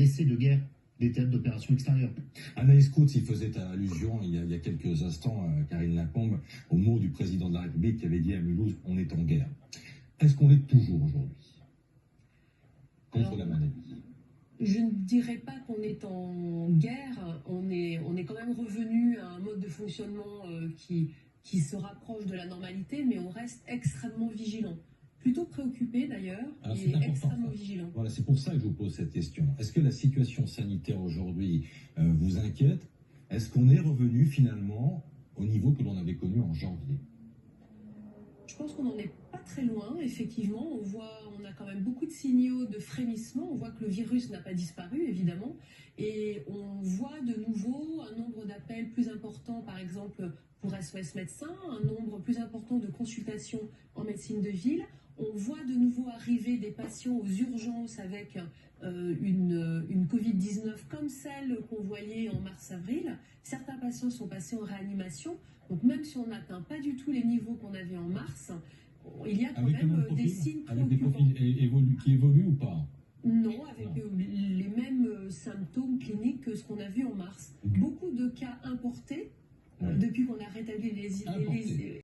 L'essai de guerre des théâtres d'opérations extérieures. Anaïs Koutz y faisait allusion il y a quelques instants, Karine Lacombe, au mot du président de la République qui avait dit à Mulhouse « on est en guerre ». Est-ce qu'on l'est toujours aujourd'hui contre la maladie? Je ne dirais pas qu'on est en guerre, on est quand même revenu à un mode de fonctionnement qui se rapproche de la normalité, mais on reste extrêmement vigilant. Plutôt préoccupé d'ailleurs, et extrêmement vigilant. Voilà, c'est pour ça que je vous pose cette question. Est-ce que la situation sanitaire aujourd'hui vous inquiète? Est-ce qu'on est revenu finalement au niveau que l'on avait connu en janvier? Je pense qu'on n'en est pas très loin, effectivement. On a quand même beaucoup de signaux de frémissement. On voit que le virus n'a pas disparu, évidemment. Et on voit de nouveau un nombre d'appels plus important, par exemple, pour SOS Médecins, un nombre plus important de consultations en médecine de ville. On voit de nouveau arriver des patients aux urgences avec une Covid-19 comme celle qu'on voyait en mars-avril. Certains patients sont passés en réanimation. Donc même si on n'atteint pas du tout les niveaux qu'on avait en mars, il y a quand même des signes préoccupants. Avec des profils qui évoluent ou pas? Non, avec les mêmes symptômes cliniques que ce qu'on a vu en mars. Beaucoup de cas importés depuis qu'on a rétabli les